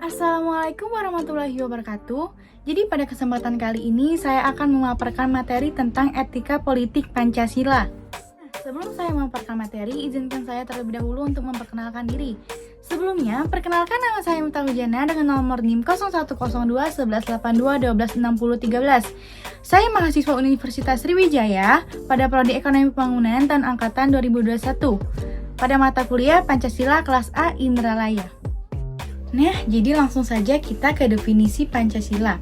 Assalamualaikum warahmatullahi wabarakatuh. Jadi pada kesempatan kali ini saya akan memaparkan materi tentang etika politik Pancasila. Sebelum saya memaparkan materi, izinkan saya terlebih dahulu untuk memperkenalkan diri. Sebelumnya, perkenalkan nama saya Miftah Hujana dengan nomor NIM 0102 1182 1260 13. Saya mahasiswa Universitas Sriwijaya pada Prodi Ekonomi Pembangunan tahun angkatan 2021 pada mata kuliah Pancasila kelas A Indralaya. Nah, jadi langsung saja kita ke definisi Pancasila.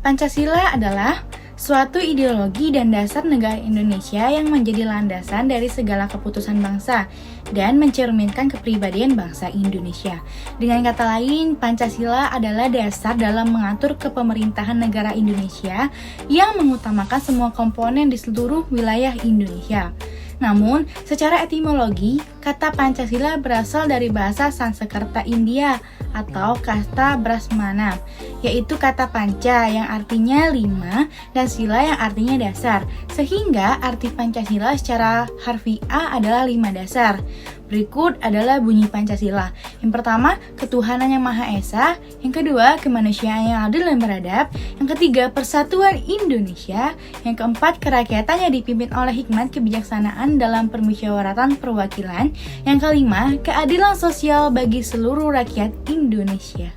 Pancasila adalah suatu ideologi dan dasar negara Indonesia yang menjadi landasan dari segala keputusan bangsa dan mencerminkan kepribadian bangsa Indonesia. Dengan kata lain, Pancasila adalah dasar dalam mengatur kepemerintahan negara Indonesia yang mengutamakan semua komponen di seluruh wilayah Indonesia. Namun, secara etimologi, kata Pancasila berasal dari bahasa Sanskerta India atau kata Brahmana, yaitu kata panca yang artinya 5 dan sila yang artinya dasar, sehingga arti Pancasila secara harfiah adalah 5 dasar. Berikut adalah bunyi Pancasila. Yang pertama, ketuhanan yang Maha Esa. Yang kedua, kemanusiaan yang adil dan beradab. Yang ketiga, persatuan Indonesia. Yang keempat, kerakyatan yang dipimpin oleh hikmat kebijaksanaan dalam permusyawaratan perwakilan. Yang kelima, keadilan sosial bagi seluruh rakyat Indonesia.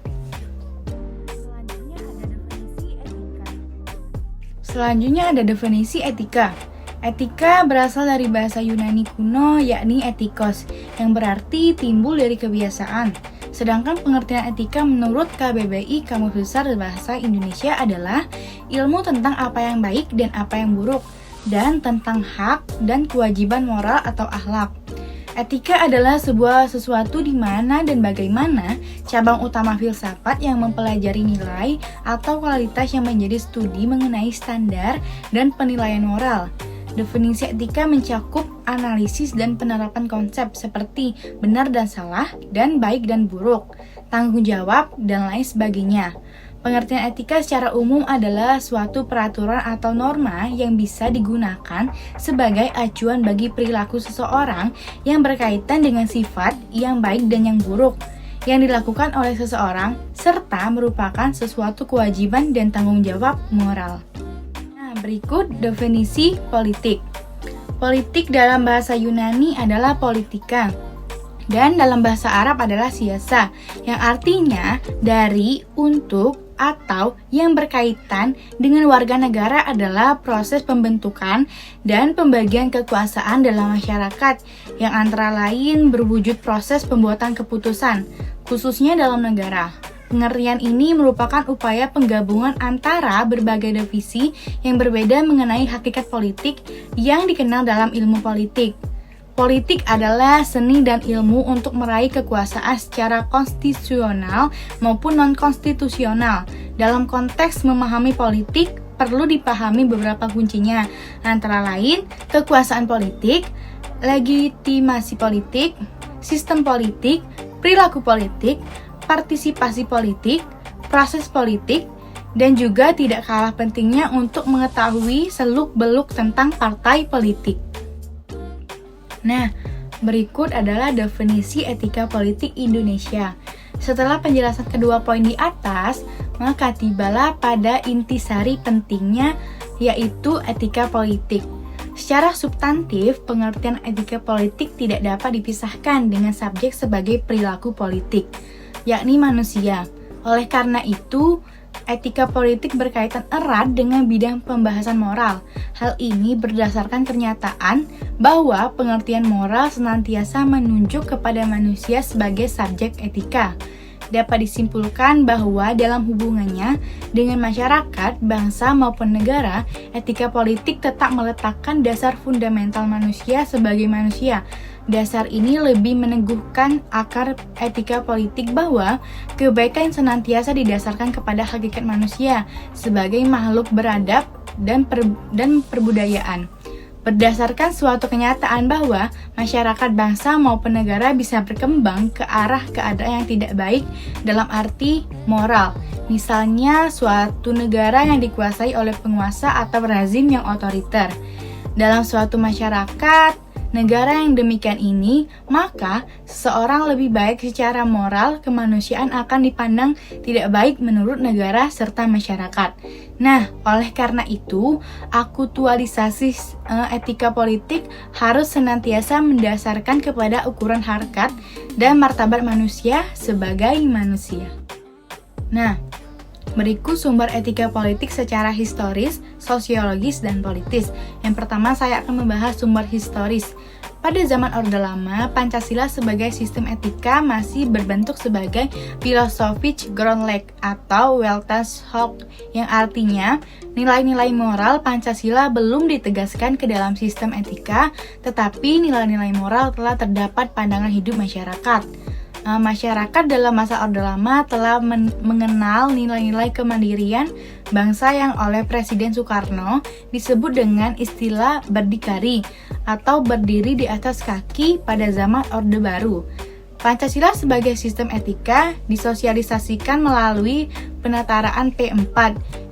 Selanjutnya ada definisi etika. Etika berasal dari bahasa Yunani kuno yakni etikos, yang berarti timbul dari kebiasaan. Sedangkan pengertian etika menurut KBBI Kamus Besar Bahasa Indonesia adalah ilmu tentang apa yang baik dan apa yang buruk, dan tentang hak dan kewajiban moral atau akhlak. Etika adalah sesuatu di mana dan bagaimana cabang utama filsafat yang mempelajari nilai atau kualitas yang menjadi studi mengenai standar dan penilaian moral. Definisi etika mencakup analisis dan penerapan konsep seperti benar dan salah, dan baik dan buruk, tanggung jawab, dan lain sebagainya. Pengertian etika secara umum adalah suatu peraturan atau norma yang bisa digunakan sebagai acuan bagi perilaku seseorang yang berkaitan dengan sifat yang baik dan yang buruk yang dilakukan oleh seseorang, serta merupakan sesuatu kewajiban dan tanggung jawab moral. Berikut definisi politik. Politik dalam bahasa Yunani adalah politika, dan dalam bahasa Arab adalah siasa, yang artinya dari, untuk, atau yang berkaitan dengan warga negara adalah proses pembentukan dan pembagian kekuasaan dalam masyarakat, yang antara lain berwujud proses pembuatan keputusan, khususnya dalam negara. Pengertian ini merupakan upaya penggabungan antara berbagai divisi yang berbeda mengenai hakikat politik yang dikenal dalam ilmu politik. Politik adalah seni dan ilmu untuk meraih kekuasaan secara konstitusional maupun non-konstitusional. Dalam konteks memahami politik, perlu dipahami beberapa kuncinya, antara lain kekuasaan politik, legitimasi politik, sistem politik, perilaku politik, partisipasi politik, proses politik, dan juga tidak kalah pentingnya untuk mengetahui seluk-beluk tentang partai politik. Nah, berikut adalah definisi etika politik Indonesia. Setelah penjelasan kedua poin di atas, maka tibalah pada intisari pentingnya, yaitu etika politik. Secara substantif, pengertian etika politik tidak dapat dipisahkan dengan subjek sebagai perilaku politik, yakni manusia. Oleh karena itu, etika politik berkaitan erat dengan bidang pembahasan moral. Hal ini berdasarkan kenyataan bahwa pengertian moral senantiasa menunjuk kepada manusia sebagai subjek etika. Dapat disimpulkan bahwa dalam hubungannya dengan masyarakat, bangsa maupun negara, etika politik tetap meletakkan dasar fundamental manusia sebagai manusia. Dasar ini lebih meneguhkan akar etika politik bahwa kebaikan senantiasa didasarkan kepada hakikat manusia sebagai makhluk beradab dan perbudayaan. Berdasarkan suatu kenyataan bahwa masyarakat, bangsa maupun negara bisa berkembang ke arah keadaan yang tidak baik dalam arti moral. Misalnya suatu negara yang dikuasai oleh penguasa atau rezim yang otoriter. Dalam suatu masyarakat, negara yang demikian ini, maka seseorang lebih baik secara moral kemanusiaan akan dipandang tidak baik menurut negara serta masyarakat. Nah, oleh karena itu, aktualisasi etika politik harus senantiasa mendasarkan kepada ukuran harkat dan martabat manusia sebagai manusia. Nah, berikut sumber etika politik secara historis, sosiologis, dan politis. Yang pertama, saya akan membahas sumber historis. Pada zaman Orde Lama, Pancasila sebagai sistem etika masih berbentuk sebagai philosophisch Grundlage atau Weltanschauung, yang artinya nilai-nilai moral Pancasila belum ditegaskan ke dalam sistem etika, tetapi nilai-nilai moral telah terdapat pandangan hidup masyarakat. Masyarakat dalam masa Orde Lama telah mengenal nilai-nilai kemandirian bangsa yang oleh Presiden Soekarno disebut dengan istilah berdikari atau berdiri di atas kaki pada zaman Orde Baru. Pancasila sebagai sistem etika disosialisasikan melalui penataraan P4,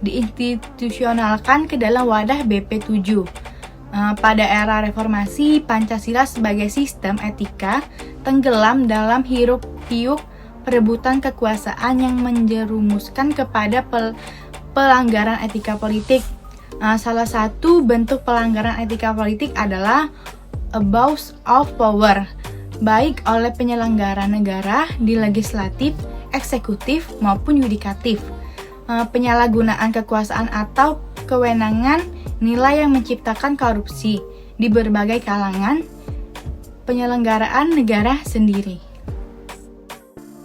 diinstitusionalkan ke dalam wadah BP7. Pada era reformasi, Pancasila sebagai sistem etika tenggelam dalam hiruk-pikuk perebutan kekuasaan yang menjerumuskan kepada pelanggaran etika politik. Salah satu bentuk pelanggaran etika politik adalah abuse of power, baik oleh penyelenggara negara di legislatif, eksekutif, maupun yudikatif. Penyalahgunaan kekuasaan atau kewenangan nilai yang menciptakan korupsi di berbagai kalangan penyelenggaraan negara sendiri.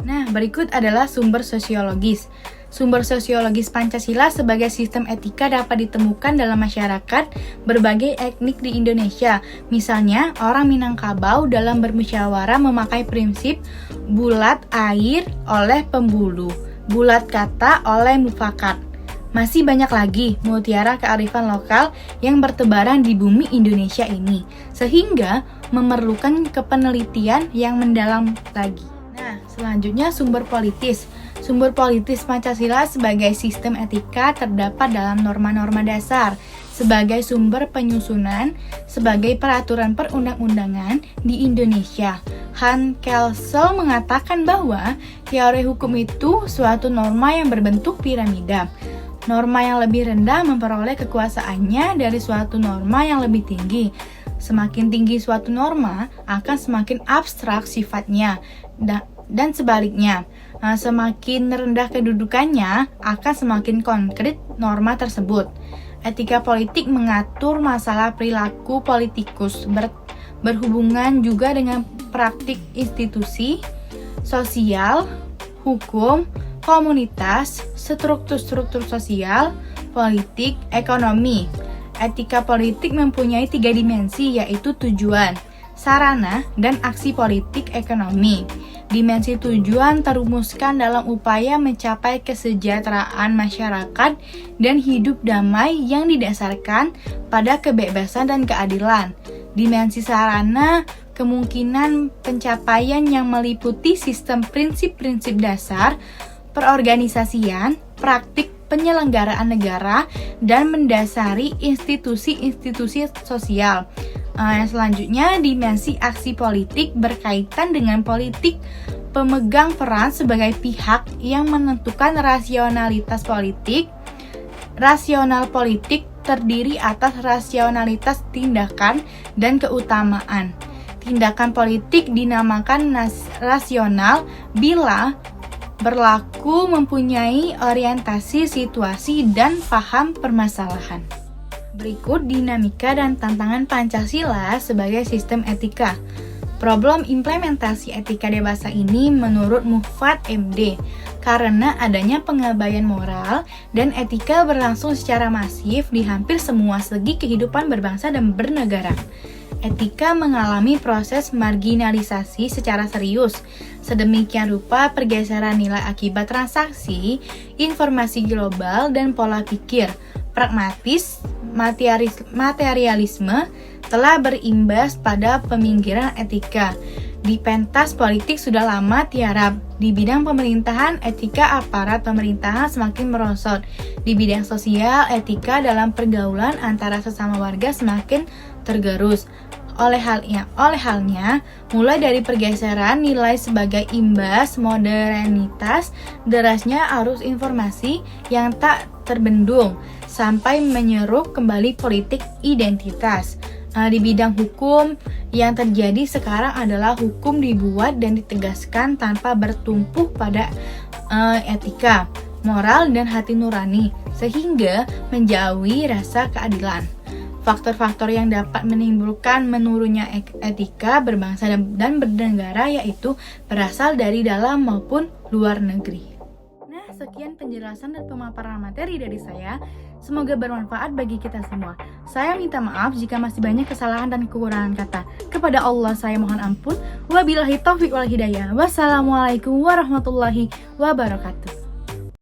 Nah, berikut adalah sumber sosiologis. Sumber sosiologis Pancasila sebagai sistem etika dapat ditemukan dalam masyarakat berbagai etnik di Indonesia. Misalnya, orang Minangkabau dalam bermusyawarah memakai prinsip bulat air oleh pembulu, bulat kata oleh mufakat. Masih banyak lagi mutiara kearifan lokal yang bertebaran di bumi Indonesia ini, sehingga memerlukan kepenelitian yang mendalam lagi. Nah, selanjutnya sumber politis. Sumber politis Pancasila sebagai sistem etika terdapat dalam norma-norma dasar, sebagai sumber penyusunan, sebagai peraturan perundang-undangan di Indonesia. Han Kelso mengatakan bahwa teori hukum itu suatu norma yang berbentuk piramida. Norma yang lebih rendah memperoleh kekuasaannya dari suatu norma yang lebih tinggi. Semakin tinggi suatu norma, akan semakin abstrak sifatnya, dan sebaliknya. Semakin rendah kedudukannya, akan semakin konkret norma tersebut. Etika politik mengatur masalah perilaku politikus, berhubungan juga dengan praktik institusi, sosial, hukum, komunitas, struktur-struktur sosial, politik, ekonomi. Etika politik mempunyai 3 dimensi, yaitu tujuan, sarana, dan aksi politik ekonomi. Dimensi tujuan terumuskan dalam upaya mencapai kesejahteraan masyarakat dan hidup damai yang didasarkan pada kebebasan dan keadilan. Dimensi sarana kemungkinan pencapaian yang meliputi sistem prinsip-prinsip dasar perorganisasian, praktik penyelenggaraan negara, dan mendasari institusi-institusi sosial. Selanjutnya, dimensi aksi politik berkaitan dengan politik pemegang peran sebagai pihak yang menentukan rasionalitas politik. Rasional politik terdiri atas rasionalitas tindakan dan keutamaan. Tindakan politik dinamakan rasional bila berlaku mempunyai orientasi situasi dan paham permasalahan. Berikut dinamika dan tantangan Pancasila sebagai sistem etika. Problem implementasi etika dewasa ini menurut Mufat MD karena adanya pengabaian moral dan etika berlangsung secara masif di hampir semua segi kehidupan berbangsa dan bernegara. Etika mengalami proses marginalisasi secara serius. Sedemikian rupa pergeseran nilai akibat transaksi, informasi global, dan pola pikir pragmatis, materialisme telah berimbas pada peminggiran etika. Di pentas politik sudah lama tiarap. Di bidang pemerintahan, etika aparat pemerintahan semakin merosot. Di bidang sosial, etika dalam pergaulan antara sesama warga semakin tergerus. Oleh halnya, mulai dari pergeseran nilai sebagai imbas modernitas, derasnya arus informasi yang tak terbendung, sampai menyeruk kembali politik identitas. Di bidang hukum, yang terjadi sekarang adalah hukum dibuat dan ditegaskan tanpa bertumpu pada etika, moral, dan hati nurani, sehingga menjauhi rasa keadilan. Faktor-faktor yang dapat menimbulkan menurunnya etika berbangsa dan bernegara yaitu berasal dari dalam maupun luar negeri. Nah, sekian penjelasan dan pemaparan materi dari saya. Semoga bermanfaat bagi kita semua. Saya minta maaf jika masih banyak kesalahan dan kekurangan kata. Kepada Allah saya mohon ampun. Wabillahi taufiq wal hidayah. Wassalamualaikum warahmatullahi wabarakatuh.